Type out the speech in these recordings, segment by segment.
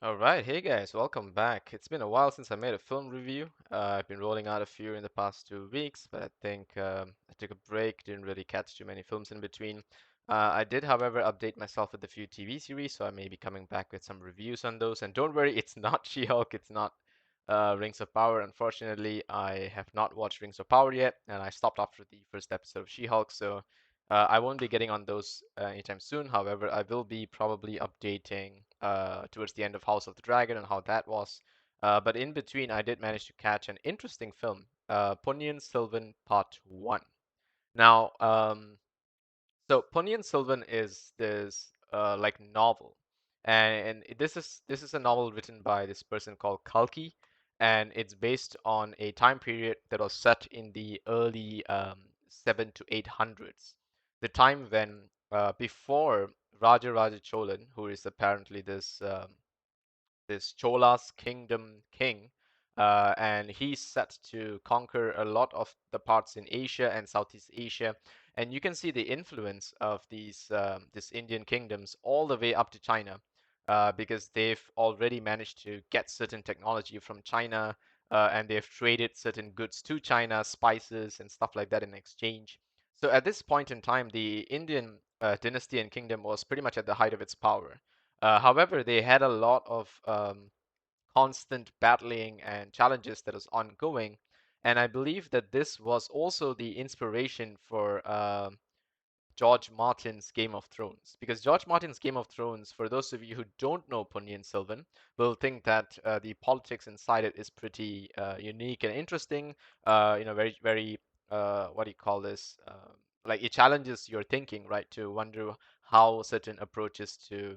All right, hey guys, welcome back. It's been a while since I made a film review. I've been rolling out a few in the past 2 weeks, but I think I took a break, didn't really catch too many films in between. I did, however, update myself with a few TV series, so I may be coming back with some reviews on those. And don't worry, it's not She-Hulk, it's not Rings of Power. Unfortunately, I have not watched Rings of Power yet, and I stopped after the first episode of She-Hulk, so I won't be getting on those anytime soon. However, I will be probably updating towards the end of House of the Dragon and how that was. But in between, I did manage to catch an interesting film, Ponniyin Selvan Part 1. Now, so Ponniyin Selvan is this like novel, and this is a novel written by this person called Kalki, and it's based on a time period that was set in the early 7 to 800s, the time when before Raja Raja Cholan, who is apparently this Chola's kingdom king, and he's set to conquer a lot of the parts in Asia and Southeast Asia. And you can see the influence of these Indian kingdoms all the way up to China, because they've already managed to get certain technology from China, and they've traded certain goods to China, spices and stuff like that in exchange. So at this point in time, the Indian dynasty and kingdom was pretty much at the height of its power. However, they had a lot of constant battling and challenges that was ongoing, and I believe that this was also the inspiration for George Martin's Game of Thrones. Because George Martin's Game of Thrones, for those of you who don't know Ponniyin Selvan, will think that the politics inside it is pretty unique and interesting. Very, very, what do you call this? Like it challenges your thinking, right? To wonder how certain approaches to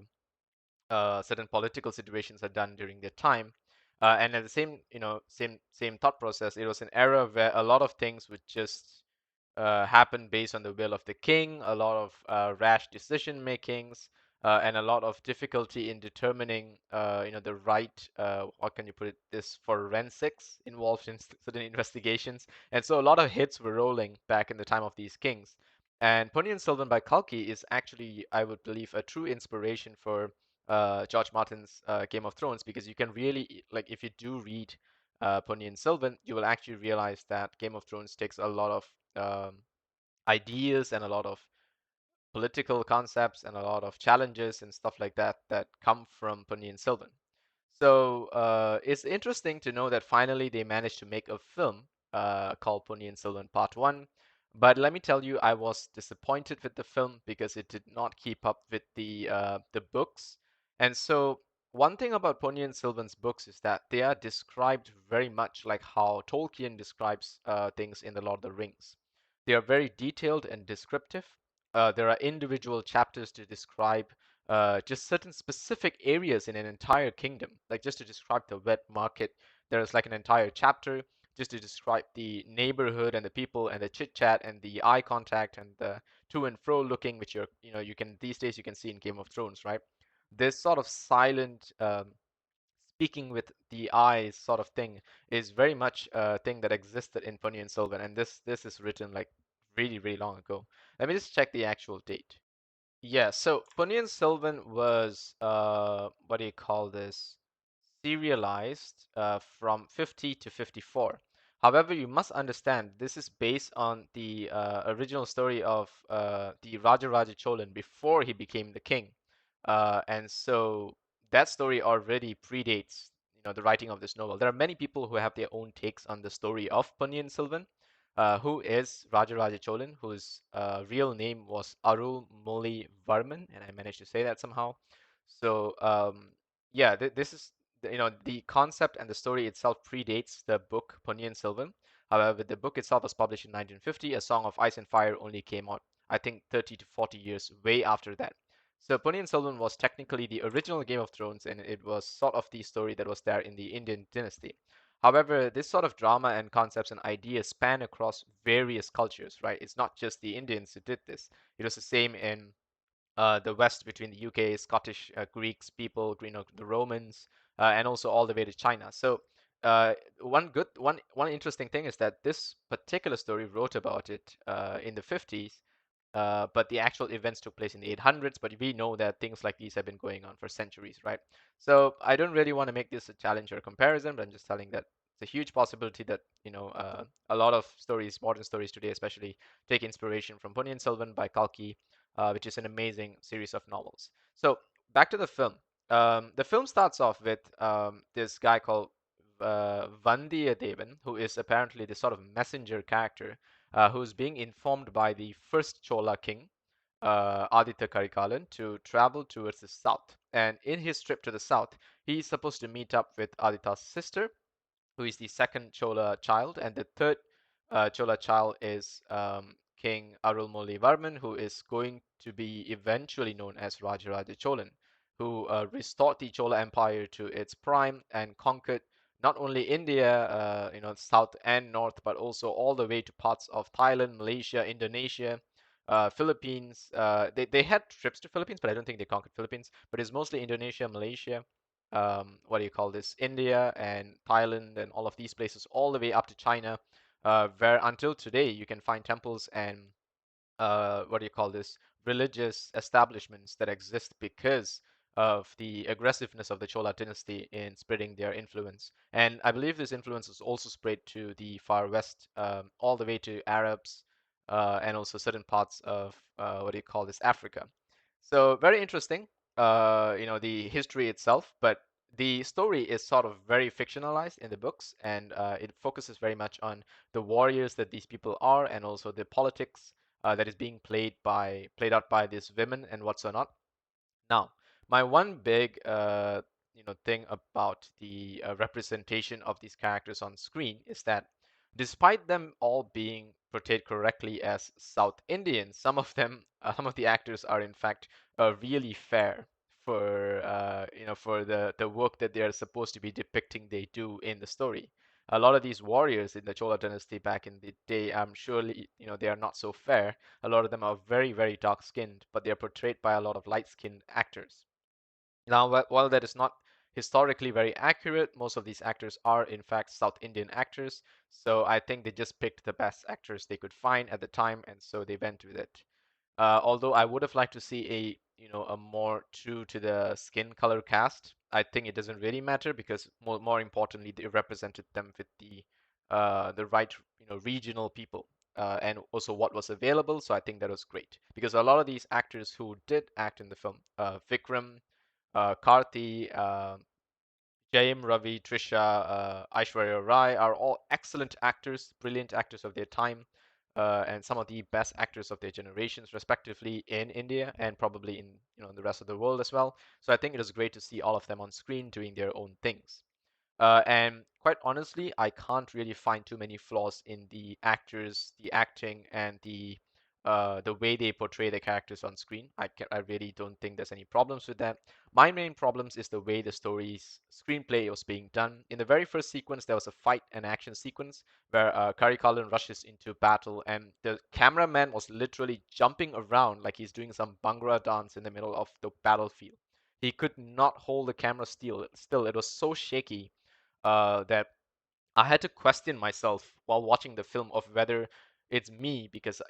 certain political situations are done during their time. And at the same thought process, it was an era where a lot of things would just happen based on the will of the king, a lot of rash decision makings, and a lot of difficulty in determining, the right, how can you put it, this forensics involved in certain investigations. And so a lot of hits were rolling back in the time of these kings. And Ponniyin Selvan by Kalki is actually, I would believe, a true inspiration for George Martin's Game of Thrones, because you can really, like, if you do read Ponniyin Selvan, you will actually realize that Game of Thrones takes a lot of ideas and a lot of political concepts and a lot of challenges and stuff like that that come from Ponniyin Selvan. So it's interesting to know that finally they managed to make a film called Ponniyin Selvan Part 1. But let me tell you, I was disappointed with the film because it did not keep up with the books. And so one thing about Ponniyin Selvan's books is that they are described very much like how Tolkien describes things in The Lord of the Rings. They are very detailed and descriptive. There are individual chapters to describe just certain specific areas in an entire kingdom. Like just to describe the wet market, there's like an entire chapter just to describe the neighborhood and the people and the chit chat and the eye contact and the to and fro looking, which you can these days you can see in Game of Thrones, right? This sort of silent speaking with the eyes sort of thing is very much a thing that existed in Ponniyin Selvan, and this is written like really really long ago. Let me just check the actual date. Yeah, so Ponniyin Selvan was what do you call this? Serialized from 50 to 54. However, you must understand this is based on the original story of the Raja Raja Cholan before he became the king, and so that story already predates the writing of this novel. There are many people who have their own takes on the story of Ponniyin Selvan, who is Raja Raja Cholan, whose real name was Arul Moli Varman, and I managed to say that somehow. So yeah, this is the concept and the story itself predates the book Ponniyin Selvan. However, the book itself was published in 1950. A Song of Ice and Fire only came out, I think, 30 to 40 years way after that. So Ponniyin Selvan was technically the original Game of Thrones, and it was sort of the story that was there in the Indian dynasty. However, this sort of drama and concepts and ideas span across various cultures, right? It's not just the Indians who did this. It was the same in the West between the UK, Scottish, Greeks, people, the Romans, and also all the way to China. So one interesting thing is that this particular story wrote about it in the 50s, but the actual events took place in the 800s. But we know that things like these have been going on for centuries, right? So I don't really want to make this a challenge or a comparison, but I'm just telling that it's a huge possibility that a lot of stories, modern stories today, especially, take inspiration from Ponniyin Selvan by Kalki, which is an amazing series of novels. So back to the film. The film starts off with this guy called Vandiyadevan, who is apparently the sort of messenger character who's being informed by the first Chola king, Aditya Karikalan, to travel towards the south. And in his trip to the south, he's supposed to meet up with Aditya's sister, who is the second Chola child, and the third Chola child is King Arulmozhi Varman, who is going to be eventually known as Rajaraja Cholan, who restored the Chola Empire to its prime and conquered not only India, south and north, but also all the way to parts of Thailand, Malaysia, Indonesia, Philippines. They had trips to Philippines, but I don't think they conquered Philippines. But it's mostly Indonesia, Malaysia, what do you call this, India and Thailand and all of these places, all the way up to China, where until today you can find temples and what do you call this, religious establishments that exist because of the aggressiveness of the Chola dynasty in spreading their influence. And I believe this influence is also spread to the far west, all the way to Arabs, and also certain parts of what do you call this, Africa. So very interesting, the history itself, but the story is sort of very fictionalized in the books, and it focuses very much on the warriors that these people are, and also the politics that is being played out by these women and what's or not. Now, my one big thing about the representation of these characters on screen is that despite them all being portrayed correctly as South Indians, some of the actors are in fact really fair for the work that they are supposed to be depicting they do in the story. A lot of these warriors in the Chola dynasty back in the day, I'm surely, they are not so fair. A lot of them are very, very dark skinned, but they are portrayed by a lot of light skinned actors. Now, while that is not historically very accurate, most of these actors are in fact South Indian actors. So I think they just picked the best actors they could find at the time, and so they went with it. Although I would have liked to see a more true to the skin color cast. I think it doesn't really matter because more importantly, they represented them with the right regional people, and also what was available. So I think that was great because a lot of these actors who did act in the film, Vikram, Karthi, Jayam, Ravi, Trisha, Aishwarya Rai are all excellent actors, brilliant actors of their time, and some of the best actors of their generations, respectively, in India and probably in the rest of the world as well. So I think it was great to see all of them on screen doing their own things. And quite honestly, I can't really find too many flaws in the actors, the acting, and the way they portray the characters on screen. I really don't think there's any problems with that. My main problems is the way the story's screenplay was being done. In the very first sequence, there was a fight and action sequence where Kari Cullen rushes into battle, and the cameraman was literally jumping around like he's doing some Bhangra dance in the middle of the battlefield. He could not hold the camera still. Still, it was so shaky that I had to question myself while watching the film of whether it's me because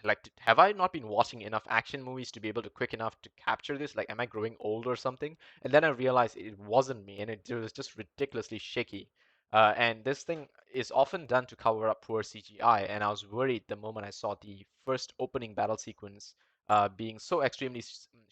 like have I not been watching enough action movies to be able to quick enough to capture this? Like, am I growing old or something? And then I realized it wasn't me, and it was just ridiculously shaky. And this thing is often done to cover up poor CGI, and I was worried the moment I saw the first opening battle sequence being so extremely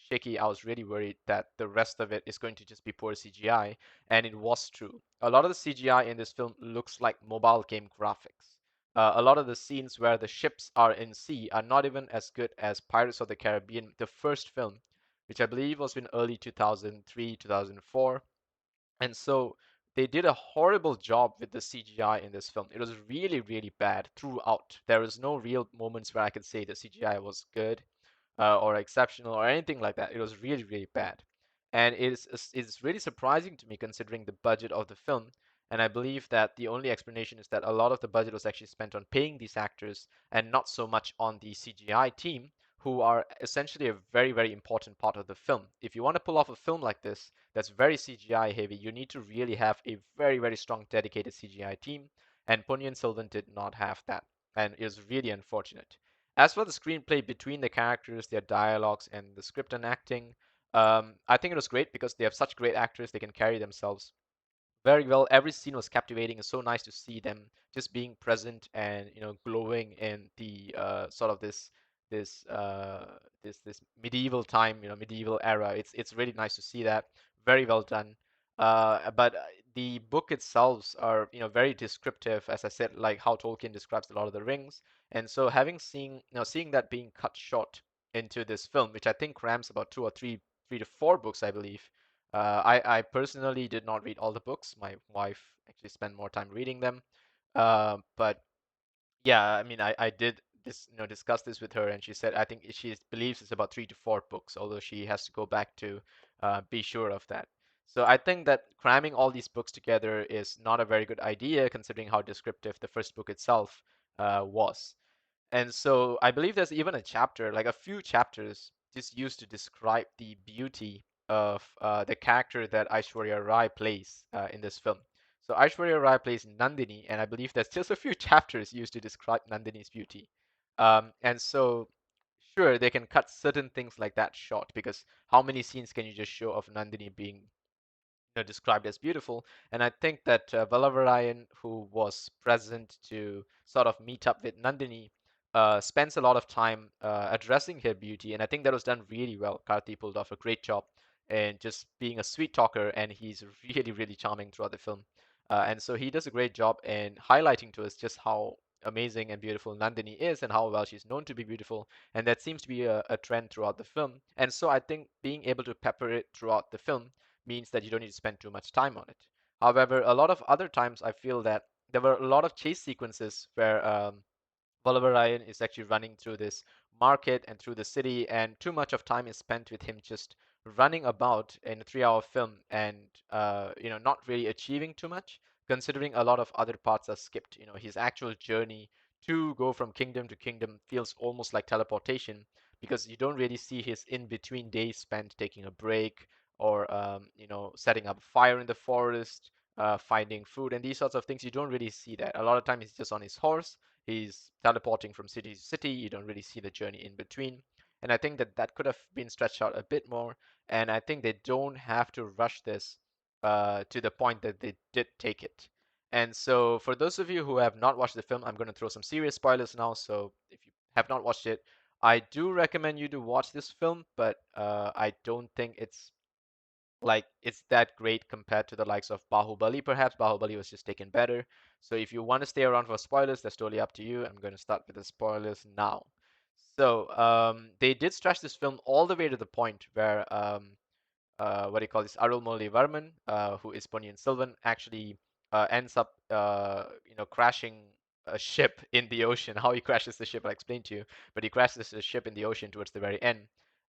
shaky. I was really worried that the rest of it is going to just be poor CGI, and it was true. A lot of the CGI in this film looks like mobile game graphics. A lot of the scenes where the ships are in sea are not even as good as Pirates of the Caribbean, the first film, which I believe was in early 2003, 2004. And so they did a horrible job with the CGI in this film. It was really, really bad throughout. There was no real moments where I could say the CGI was good or exceptional or anything like that. It was really, really bad. And it's really surprising to me considering the budget of the film. And I believe that the only explanation is that a lot of the budget was actually spent on paying these actors and not so much on the CGI team, who are essentially a very, very important part of the film. If you want to pull off a film like this that's very CGI heavy, you need to really have a very, very strong, dedicated CGI team. And Ponniyin Selvan did not have that. And it was really unfortunate. As for the screenplay between the characters, their dialogues, and the script and acting, I think it was great because they have such great actors. They can carry themselves very well. Every scene was captivating. It's so nice to see them just being present and glowing in the sort of this medieval time, medieval era. It's really nice to see that. Very well done. But the book itself are very descriptive, as I said, like how Tolkien describes a lot of the rings. And so having seen seeing that being cut short into this film, which I think crams about two or three to four books, I believe. I personally did not read all the books. My wife actually spent more time reading them. But yeah, I mean, I did discuss this with her, and she said I think she believes it's about three to four books, although she has to go back to be sure of that. So I think that cramming all these books together is not a very good idea, considering how descriptive the first book itself was. And so I believe there's even a chapter, like a few chapters, just used to describe the beauty of the character that Aishwarya Rai plays in this film. So Aishwarya Rai plays Nandini, and I believe there's just a few chapters used to describe Nandini's beauty. And so, sure, they can cut certain things like that short because how many scenes can you just show of Nandini being described as beautiful. And I think that Valavarayan, who was present to sort of meet up with Nandini, spends a lot of time addressing her beauty, and I think that was done really well. Karthi pulled off a great job in just being a sweet talker, and he's really, really charming throughout the film. And so he does a great job in highlighting to us just how amazing and beautiful Nandini is and how well she's known to be beautiful. And that seems to be a trend throughout the film. And so I think being able to pepper it throughout the film means that you don't need to spend too much time on it. However, a lot of other times I feel that there were a lot of chase sequences where Oliver Ryan is actually running through this market and through the city, and too much of time is spent with him just running about in a 3 hour film and not really achieving too much, considering a lot of other parts are skipped. His actual journey to go from kingdom to kingdom feels almost like teleportation because you don't really see his in between days spent taking a break or setting up a fire in the forest, finding food and these sorts of things. You don't really see that. A lot of times he's just on his horse. He's teleporting from city to city. You don't really see the journey in between. And I think that that could have been stretched out a bit more. And I think they don't have to rush this to the point that they did take it. And so, for those of you who have not watched the film, I'm going to throw some serious spoilers now. So, if you have not watched it, I do recommend you to watch this film, but I don't think it's that great compared to the likes of Bahubali. Perhaps Bahubali was just taken better. So if you want to stay around for spoilers, that's totally up to you. I'm going to start with the spoilers now. So they did stretch this film all the way to the point where what do you call this? Arulmozhi Varman, who is Ponniyin Selvan, actually ends up crashing a ship in the ocean. How he crashes the ship, I'll explain to you. But he crashes the ship in the ocean towards the very end.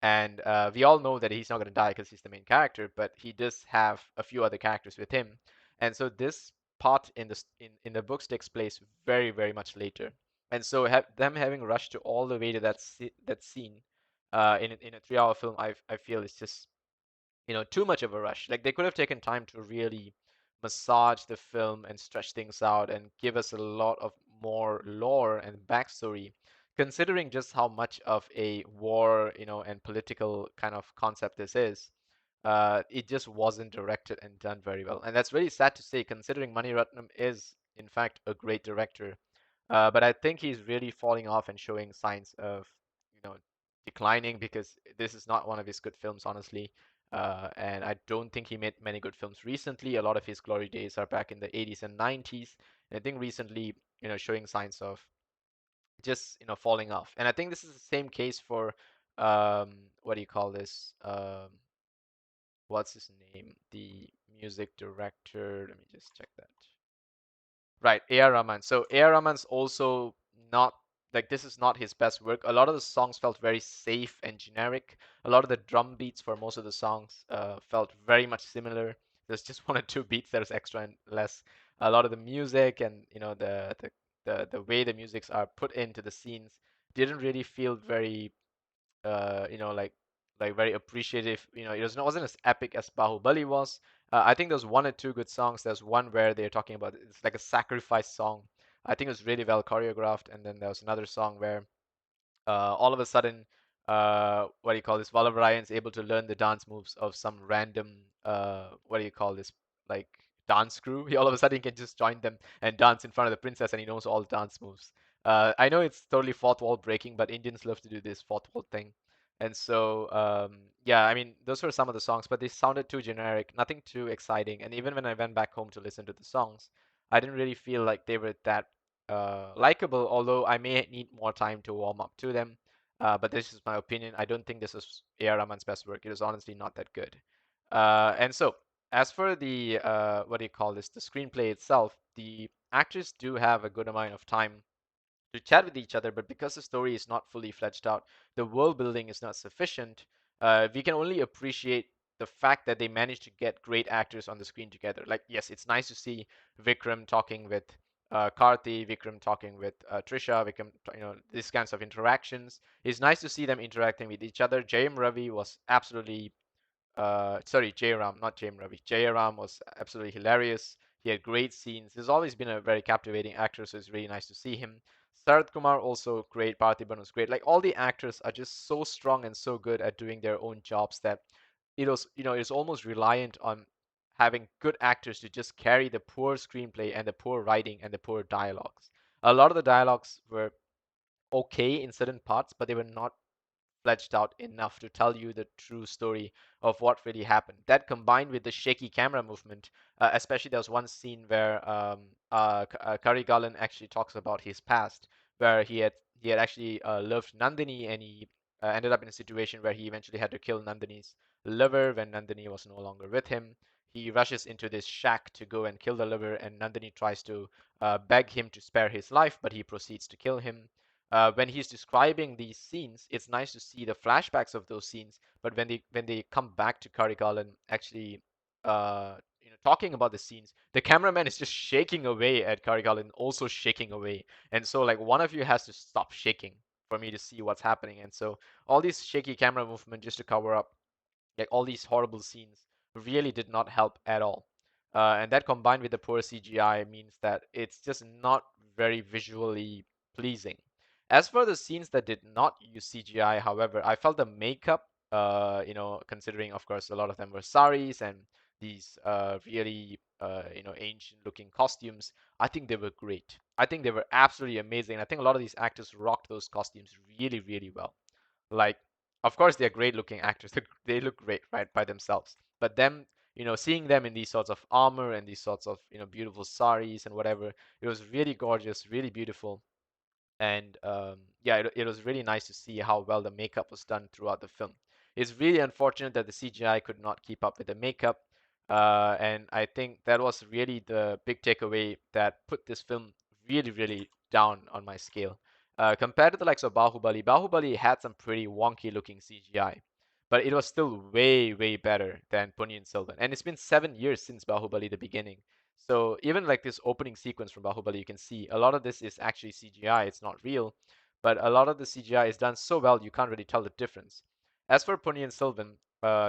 And we all know that he's not going to die because he's the main character, but he does have a few other characters with him. And so this part in the books takes place very, very much later. And so them having rushed to all the way to that scene in a 3 hour film, I feel is just too much of a rush. Like they could have taken time to really massage the film and stretch things out and give us a lot of more lore and backstory, considering just how much of a war, and political kind of concept this is. It just wasn't directed and done very well, and that's really sad to say, considering Mani Ratnam is in fact a great director. But I think he's really falling off and showing signs of, you know, declining because this is not one of his good films, honestly. And I don't think he made many good films recently. A lot of his glory days are back in the 80s and 90s. And I think recently, showing signs of just, falling off. And I think this is the same case for, what do you call this? What's his name? The music director. Let me just check that. Right, A.R. Rahman. So A.R. Rahman's also not like this is not his best work. A lot of the songs felt very safe and generic. A lot of the drum beats for most of the songs felt very much similar. There's just one or two beats that is extra and less. A lot of the music and the way the musics are put into the scenes didn't really feel very like very appreciative. It wasn't as epic as Bahubali was. I think there's one or two good songs. There's one where they're talking about it's like a sacrifice song. I think it was really well choreographed. And then there was another song where all of a sudden, what do you call this? Vallabharayan is able to learn the dance moves of some random, what do you call this? Like dance crew. He all of a sudden can just join them and dance in front of the princess, and he knows all the dance moves. I know it's totally fourth wall breaking, but Indians love to do this fourth wall thing. And so, yeah, I mean, those were some of the songs, but they sounded too generic, nothing too exciting. And even when I went back home to listen to the songs, I didn't really feel like they were that likable, although I may need more time to warm up to them. But this is my opinion. I don't think this is A.R. Rahman's best work. It is honestly not that good. And so, as for the what do you call this? The screenplay itself, the actors do have a good amount of time to chat with each other, but because the story is not fully fledged out, the world building is not sufficient. We can only appreciate the fact that they managed to get great actors on the screen together. Like, yes, it's nice to see Vikram talking with Karthi, Vikram talking with Trisha, Vikram, these kinds of interactions. It's nice to see them interacting with each other. Jayam Ravi was absolutely sorry, Jairam, not Jayam Ravi. Jairam was absolutely hilarious. He had great scenes. He's always been a very captivating actor, so it's really nice to see him. Sarath Kumar also great. Parthiban was great. Like all the actors are just so strong and so good at doing their own jobs that it's almost reliant on having good actors to just carry the poor screenplay and the poor writing and the poor dialogues. A lot of the dialogues were okay in certain parts, but they were not fledged out enough to tell you the true story of what really happened. That combined with the shaky camera movement, especially there was one scene where Karigalan actually talks about his past, where he had actually loved Nandini, and he ended up in a situation where he eventually had to kill Nandini's lover when Nandini was no longer with him. He rushes into this shack to go and kill the lover, and Nandini tries to beg him to spare his life, but he proceeds to kill him. When he's describing these scenes, it's nice to see the flashbacks of those scenes. But when they come back to Karigal and actually talking about the scenes, the cameraman is just shaking away at Karigal and also shaking away. And so like one of you has to stop shaking for me to see what's happening. And so all these shaky camera movement just to cover up like all these horrible scenes really did not help at all. And that combined with the poor CGI means that it's just not very visually pleasing. As for the scenes that did not use CGI, however, I felt the makeup, considering of course a lot of them were saris and these really ancient looking costumes, I think they were great. I think they were absolutely amazing. I think a lot of these actors rocked those costumes really, really well. Like, of course, they're great looking actors. They look great, right, by themselves. But them, seeing them in these sorts of armor and these sorts of, beautiful saris and whatever, it was really gorgeous, really beautiful. And yeah, it was really nice to see how well the makeup was done throughout the film. It's really unfortunate that the CGI could not keep up with the makeup, and I think that was really the big takeaway that put this film really, really down on my scale. Compared to the likes of Bahubali, Bahubali had some pretty wonky looking CGI, but it was still way, way better than Ponniyin Selvan. And it's been 7 years since Bahubali, the beginning. So even like this opening sequence from Bahubali, you can see a lot of this is actually CGI. It's not real, but a lot of the CGI is done so well you can't really tell the difference. As for Ponniyin Selvan,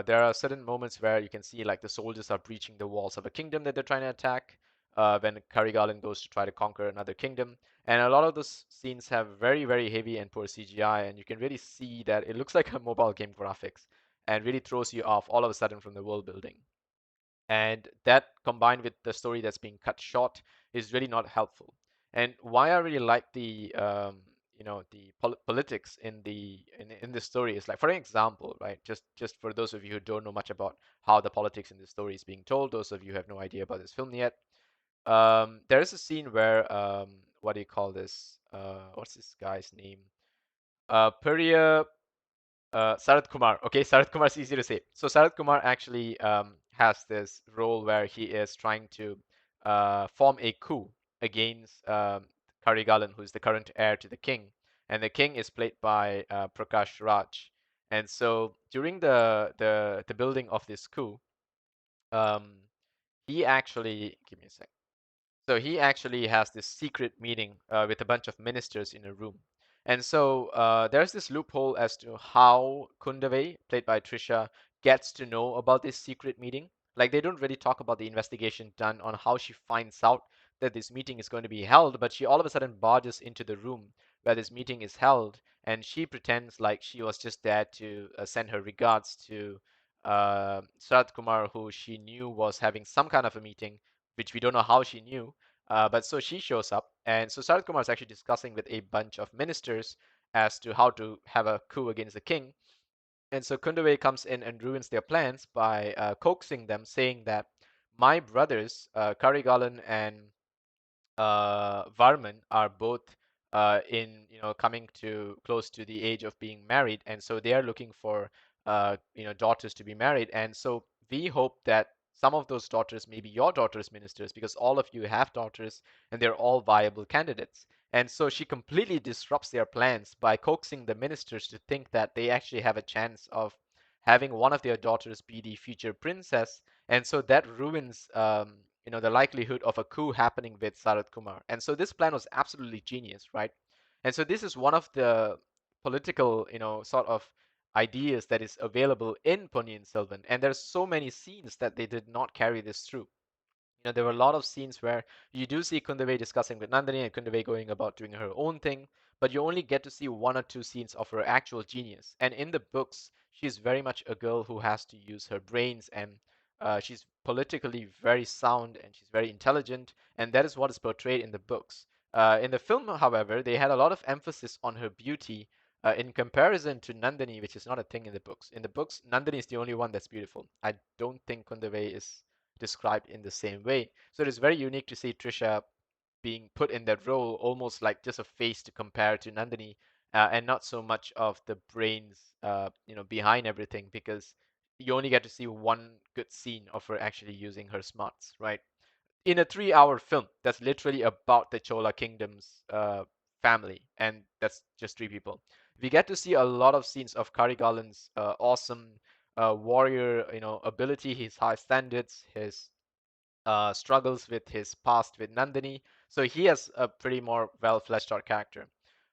there are certain moments where you can see like the soldiers are breaching the walls of a kingdom that they're trying to attack. When Karigalan goes to try to conquer another kingdom, and a lot of those scenes have very, very heavy and poor CGI, and you can really see that it looks like a mobile game graphics, and really throws you off all of a sudden from the world building. And that combined with the story that's being cut short is really not helpful. And why I really like the the politics in the story is like, for an example, right, just for those of you who don't know much about how the politics in the story is being told, those of you who have no idea about this film yet, there is a scene where what do you call this, what's this guy's name, Periya, Sarath Kumar. Okay, Sarath Kumar is easy to say. So Sarath Kumar actually has this role where he is trying to form a coup against Karigalan, who is the current heir to the king, and the king is played by Prakash Raj. And so during the building of this coup, um, he actually give me a sec. So he actually has this secret meeting with a bunch of ministers in a room. And so there's this loophole as to how Kundavai, played by Trisha, gets to know about this secret meeting. Like they don't really talk about the investigation done on how she finds out that this meeting is going to be held, but she all of a sudden barges into the room where this meeting is held, and she pretends like she was just there to send her regards to Sarat Kumar, who she knew was having some kind of a meeting, which we don't know how she knew. But so she shows up, and so Sarat Kumar is actually discussing with a bunch of ministers as to how to have a coup against the king. And so Kundavei comes in and ruins their plans by coaxing them, saying that my brothers, Karigalan and Varman, are both in coming to close to the age of being married, and so they are looking for daughters to be married, and so we hope that some of those daughters may be your daughters ministers, because all of you have daughters and they're all viable candidates. And so she completely disrupts their plans by coaxing the ministers to think that they actually have a chance of having one of their daughters be the future princess, and so that ruins the likelihood of a coup happening with Sarat Kumar. And so this plan was absolutely genius, right? And so this is one of the political, sort of ideas that is available in Ponniyin Selvan. And there's so many scenes that they did not carry this through. There were a lot of scenes where you do see Kundavei discussing with Nandini and Kundavei going about doing her own thing, but you only get to see one or two scenes of her actual genius. And in the books, she's very much a girl who has to use her brains, and she's politically very sound and she's very intelligent, and that is what is portrayed in the books. In the film, however, they had a lot of emphasis on her beauty in comparison to Nandini, which is not a thing in the books. In the books, Nandini is the only one that's beautiful. I don't think Kundavei is described in the same way. So it is very unique to see Trisha being put in that role, almost like just a face to compare to Nandini, and not so much of the brains, behind everything, because you only get to see one good scene of her actually using her smarts, right? In a 3 hour film that's literally about the Chola kingdom's family, and that's just three people. We get to see a lot of scenes of Karigalan's awesome warrior, ability, his high standards, his struggles with his past with Nandini. So he has a pretty more well fleshed out character.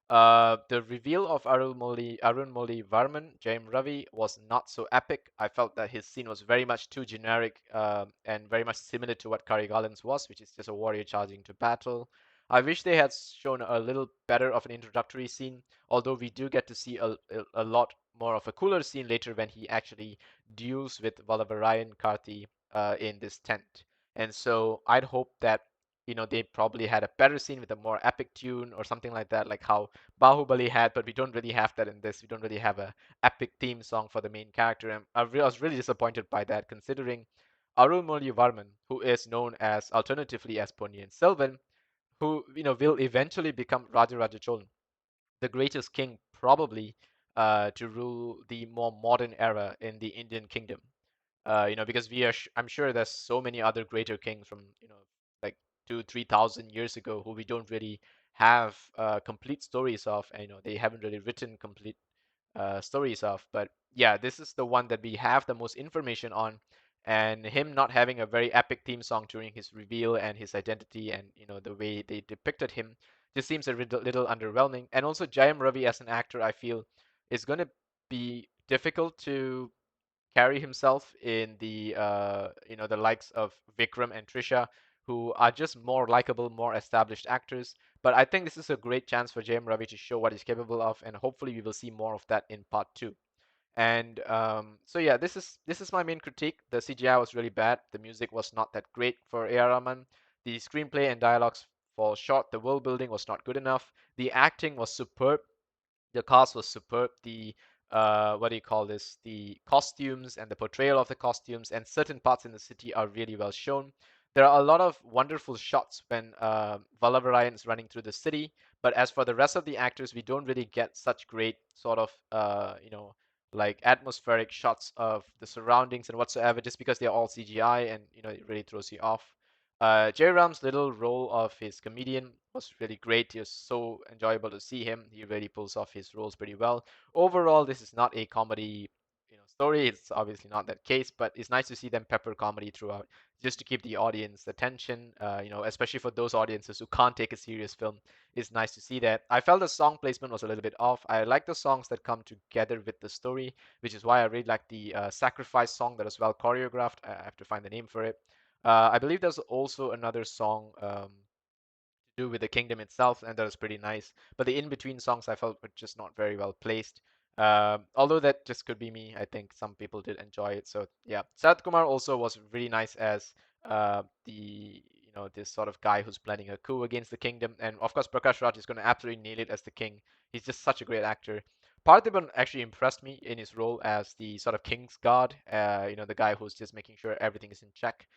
The reveal of Arunmoli Varman, Jaim Ravi, was not so epic. I felt that his scene was very much too generic and very much similar to what Karigalan's was, which is just a warrior charging to battle. I wish they had shown a little better of an introductory scene, although we do get to see a lot more of a cooler scene later when he actually duels with Vallavarayan Karthi in this tent. And so I'd hope that they probably had a better scene with a more epic tune or something like that, like how Bahubali had, but we don't really have that in this. We don't really have a epic theme song for the main character, and I was really disappointed by that, considering Arulmozhi Varman, who is known as alternatively as Ponniyin Selvan, who will eventually become Rajaraja Cholan, the greatest king probably to rule the more modern era in the Indian kingdom. Because I'm sure there's so many other greater kings from, like 2, 3,000 years ago who we don't really have complete stories of, and they haven't really written complete stories of. But yeah, this is the one that we have the most information on, and him not having a very epic theme song during his reveal and his identity, and the way they depicted him just seems a little underwhelming. And also Jayam Ravi as an actor, I feel, is going to be difficult to carry himself in the likes of Vikram and Trisha, who are just more likable, more established actors. But I think this is a great chance for JM Ravi to show what he's capable of, and hopefully we will see more of that in part two. And so yeah, this is my main critique. The CGI was really bad. The music was not that great for A.R. Rahman. The screenplay and dialogues fall short. The world building was not good enough. The acting was superb. The cast was superb. The what do you call this? The costumes and the portrayal of the costumes and certain parts in the city are really well shown. There are a lot of wonderful shots when Vallavarayan is running through the city, but as for the rest of the actors, we don't really get such great sort of like atmospheric shots of the surroundings and whatsoever, just because they're all CGI, and it really throws you off. Jerry Ram's little role of his comedian was really great. It was so enjoyable to see him. He really pulls off his roles pretty well. Overall, this is not a comedy, story. It's obviously not that case, but it's nice to see them pepper comedy throughout, just to keep the audience attention. Especially for those audiences who can't take a serious film, it's nice to see that. I felt the song placement was a little bit off. I like the songs that come together with the story, which is why I really like the Sacrifice song that is well choreographed. I have to find the name for it. I believe there's also another song do with the kingdom itself, and that was pretty nice. But the in-between songs I felt were just not very well placed. Although that just could be me, I think some people did enjoy it. So yeah, Sarath Kumar also was really nice as the this sort of guy who's planning a coup against the kingdom, and of course Prakash Raj is going to absolutely nail it as the king. He's just such a great actor. Parthiban actually impressed me in his role as the sort of king's guard. The guy who's just making sure everything is in check,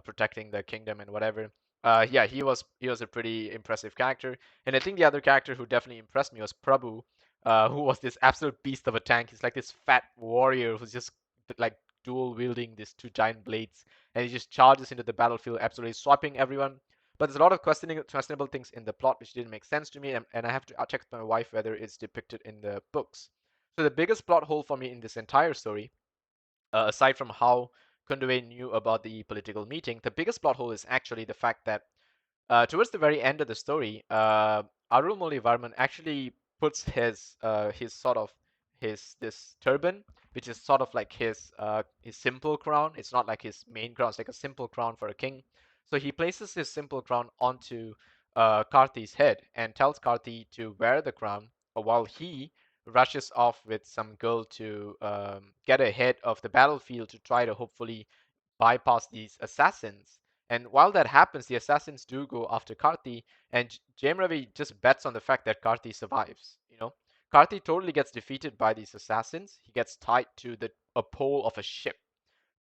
protecting the kingdom and whatever. Yeah, he was a pretty impressive character, and I think the other character who definitely impressed me was Prabhu, who was this absolute beast of a tank. He's like this fat warrior who's just like dual wielding these two giant blades, and he just charges into the battlefield, absolutely swiping everyone. But there's a lot of questionable things in the plot which didn't make sense to me, and I have to check with my wife whether it's depicted in the books. So the biggest plot hole for me in this entire story, aside from how Kundwe knew about the political meeting, the biggest plot hole is actually the fact that towards the very end of the story, Arulmozhi Varman actually puts his sort of his this turban, which is sort of like his simple crown. It's not like his main crown; it's like a simple crown for a king. So he places his simple crown onto Karti's head and tells Karti to wear the crown while he rushes off with some girl to get ahead of the battlefield to try to hopefully bypass these assassins. And while that happens, the assassins do go after Karthi, and James Ravi just bets on the fact that Karthi survives. Karthi totally gets defeated by these assassins. He gets tied to a pole of a ship,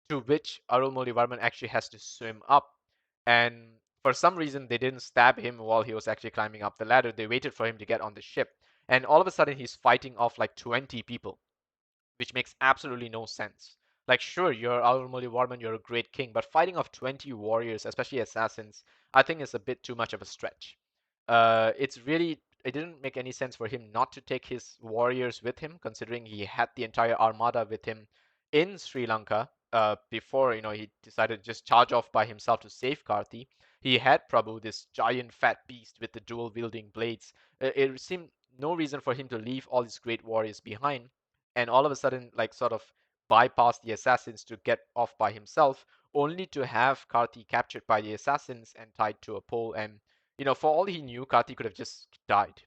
to which Arulmozhi Varman actually has to swim up. And for some reason, they didn't stab him while he was actually climbing up the ladder. They waited for him to get on the ship, and all of a sudden, he's fighting off like 20 people, which makes absolutely no sense. Like, sure, you're Almoli Warman, you're a great king, but fighting off 20 warriors, especially assassins, I think is a bit too much of a stretch. It didn't make any sense for him not to take his warriors with him, considering he had the entire armada with him in Sri Lanka before, he decided to just charge off by himself to save Karthi. He had Prabhu, this giant fat beast with the dual wielding blades. It seemed no reason for him to leave all these great warriors behind and all of a sudden like sort of bypass the assassins to get off by himself, only to have Karthi captured by the assassins and tied to a pole. And for all he knew, Karthi could have just died.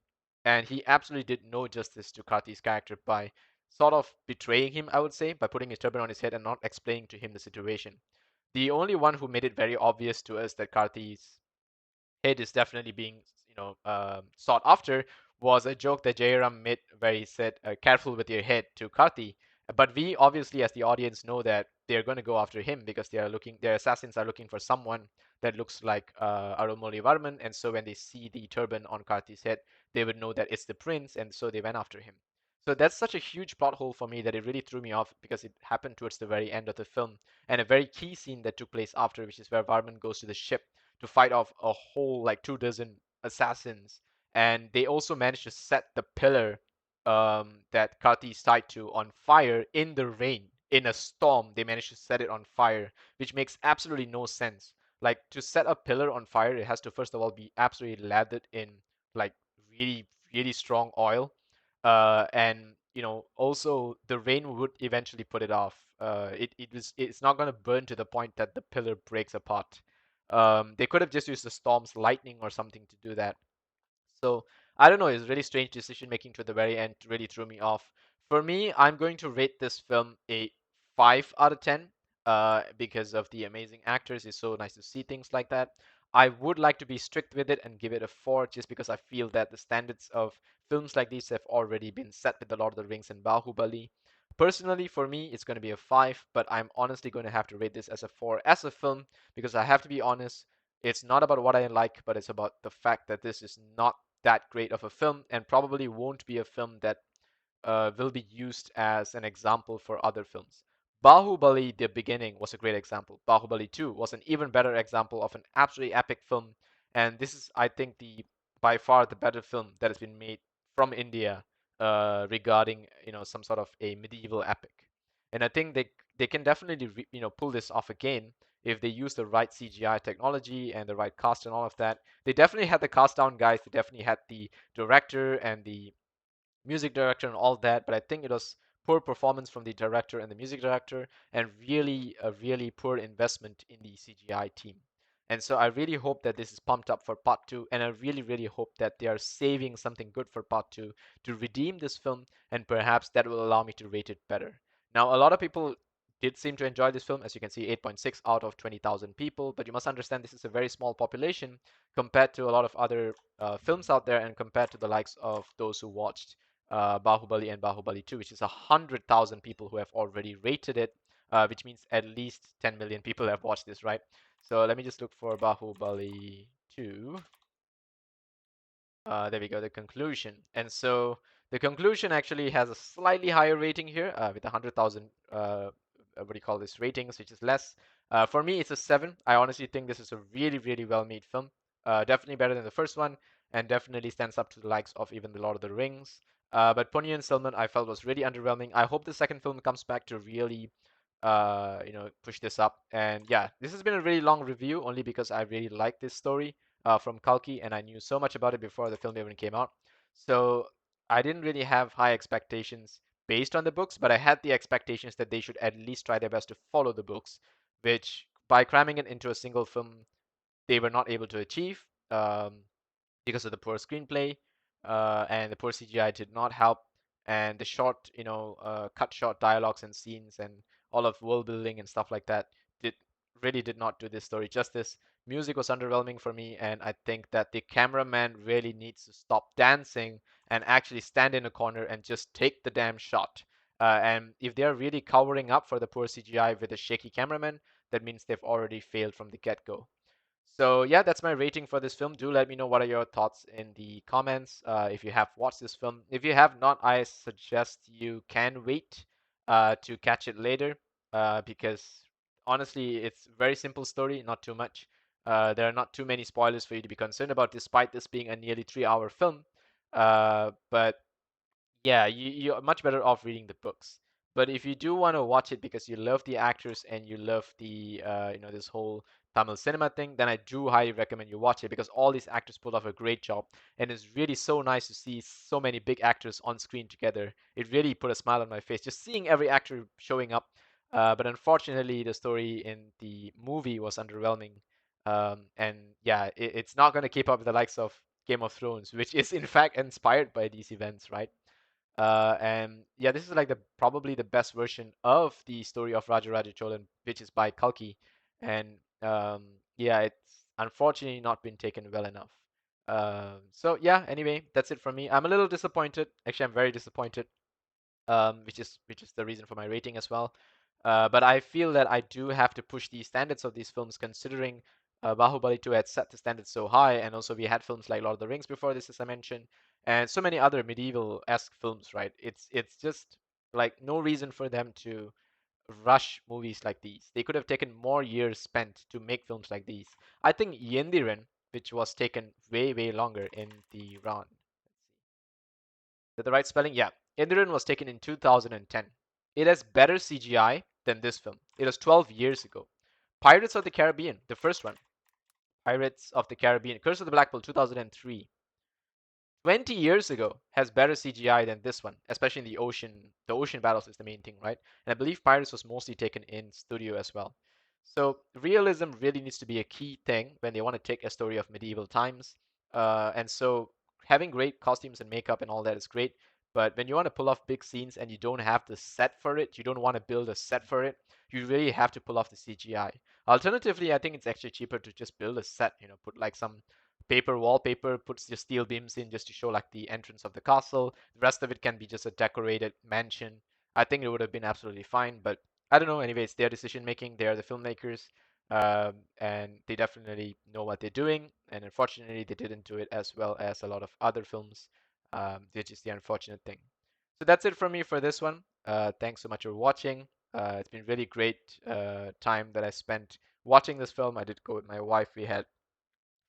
And he absolutely did no justice to Karthi's character by sort of betraying him, I would say, by putting his turban on his head and not explaining to him the situation. The only one who made it very obvious to us that Karthi's head is definitely being sought after was a joke that Jairam made where he said, "Careful with your head" to Karthi. But we obviously, as the audience, know that they're going to go after him because their assassins are looking for someone that looks like Arulmozhi Varman, and so when they see the turban on Karthi's head, they would know that it's the prince, and so they went after him. So that's such a huge plot hole for me that it really threw me off because it happened towards the very end of the film, and a very key scene that took place after, which is where Varman goes to the ship to fight off a whole like 2 dozen assassins, and they also managed to set the pillar that Karthi is tied to on fire in the rain. In a storm, they managed to set it on fire, which makes absolutely no sense. Like to set a pillar on fire, it has to first of all be absolutely lathered in like really, really strong oil. And also the rain would eventually put it off. It's not gonna burn to the point that the pillar breaks apart. They could have just used the storm's lightning or something to do that. So I don't know. It's really strange decision making to the very end. Really threw me off. For me, I'm going to rate this film a 5 out of 10 because of the amazing actors. It's so nice to see things like that. I would like to be strict with it and give it a 4 just because I feel that the standards of films like these have already been set with The Lord of the Rings and Bahubali. Personally, for me, it's going to be a 5, but I'm honestly going to have to rate this as a 4 as a film because I have to be honest, it's not about what I like, but it's about the fact that this is not that great of a film and probably won't be a film that will be used as an example for other films. Bahubali, the beginning, was a great example. Bahubali 2 was an even better example of an absolutely epic film. And this is, I think, the by far the better film that has been made from India regarding, some sort of a medieval epic. And I think they can definitely, pull this off again if they use the right CGI technology and the right cast and all of that. They definitely had the cast down guys. They definitely had the director and the music director and all that, but I think it was poor performance from the director and the music director, and really a really poor investment in the CGI team. And so I really hope that this is pumped up for part two, and I really, really hope that they are saving something good for part two to redeem this film, and perhaps that will allow me to rate it better. Now, a lot of people did seem to enjoy this film, as you can see, 8.6 out of 20,000 people, but you must understand this is a very small population compared to a lot of other films out there, and compared to the likes of those who watched Bahubali and Bahubali 2, which is 100,000 people who have already rated it, which means at least 10 million people have watched this, right? So let me just look for Bahubali 2. There we go, the conclusion. And so the conclusion actually has a slightly higher rating here with 100,000, what do you call this, ratings, which is less. For me, it's a 7. I honestly think this is a really, really well-made film. Definitely better than the first one, and definitely stands up to the likes of even The Lord of the Rings. But Ponniyin Selvan, I felt was really underwhelming. I hope the second film comes back to really, push this up. And yeah, this has been a really long review only because I really like this story from Kalki, and I knew so much about it before the film even came out. So I didn't really have high expectations based on the books, but I had the expectations that they should at least try their best to follow the books, which by cramming it into a single film, they were not able to achieve. Because of the poor screenplay, and the poor CGI did not help, and the short, cut short dialogues and scenes and all of world building and stuff like that did really did not do this story justice. Music was underwhelming for me, and I think that the cameraman really needs to stop dancing and actually stand in a corner and just take the damn shot. And if they're really covering up for the poor CGI with a shaky cameraman, that means they've already failed from the get-go. So yeah, that's my rating for this film. Do let me know what are your thoughts in the comments if you have watched this film. If you have not, I suggest you can wait to catch it later because honestly, it's a very simple story, not too much. There are not too many spoilers for you to be concerned about, despite this being a nearly 3-hour film. But yeah, you're much better off reading the books. But if you do want to watch it because you love the actors and you love the this whole Tamil cinema thing, then I do highly recommend you watch it because all these actors pulled off a great job, and it's really so nice to see so many big actors on screen together. It really put a smile on my face just seeing every actor showing up. But unfortunately, the story in the movie was underwhelming, and yeah, it's not going to keep up with the likes of Game of Thrones, which is in fact inspired by these events, right? And yeah, this is like the probably the best version of the story of Raja Cholan, which is by Kalki, and yeah, it's unfortunately not been taken well enough. So yeah, anyway, that's it from me. I'm a little disappointed. Actually, I'm very disappointed, which is the reason for my rating as well. But I feel that I do have to push the standards of these films, considering Bahubali 2 had set the standards so high, and also we had films like Lord of the Rings before this, as I mentioned, and so many other medieval-esque films, right? It's just like no reason for them to rush movies like these. They could have taken more years spent to make films like these. I think Yendiran, which was taken way, way longer in the run. Is that the right spelling? Yeah. Yendiran was taken in 2010. It has better CGI than this film. It was 12 years ago. Pirates of the Caribbean, the first one. Pirates of the Caribbean, Curse of the Black Pearl, 2003. 20 years ago has better CGI than this one, especially in the ocean. The ocean battles is the main thing, right? And I believe Pirates was mostly taken in studio as well. So realism really needs to be a key thing when they want to take a story of medieval times. And so having great costumes and makeup and all that is great. But when you want to pull off big scenes and you don't have the set for it, you don't want to build a set for it, you really have to pull off the CGI. Alternatively, I think it's actually cheaper to just build a set, put like some paper wallpaper, puts your steel beams in just to show like the entrance of the castle. The rest of it can be just a decorated mansion. I think it would have been absolutely fine, but I don't know. Anyway, it's their decision making. They are the filmmakers, and they definitely know what they're doing. And unfortunately, they didn't do it as well as a lot of other films, which is the unfortunate thing. So that's it from me for this one. Thanks so much for watching. It's been really great time that I spent watching this film. I did go with my wife. We had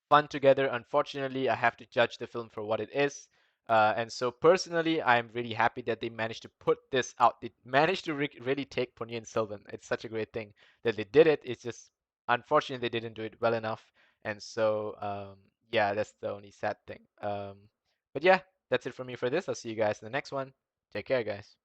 fun together. Unfortunately, I have to judge the film for what it is. And so personally, I'm really happy that they managed to put this out. They managed to really take Ponniyin Selvan. It's such a great thing that they did it. It's just unfortunately they didn't do it well enough. And so yeah, that's the only sad thing. But yeah, that's it from me for this. I'll see you guys in the next one. Take care, guys.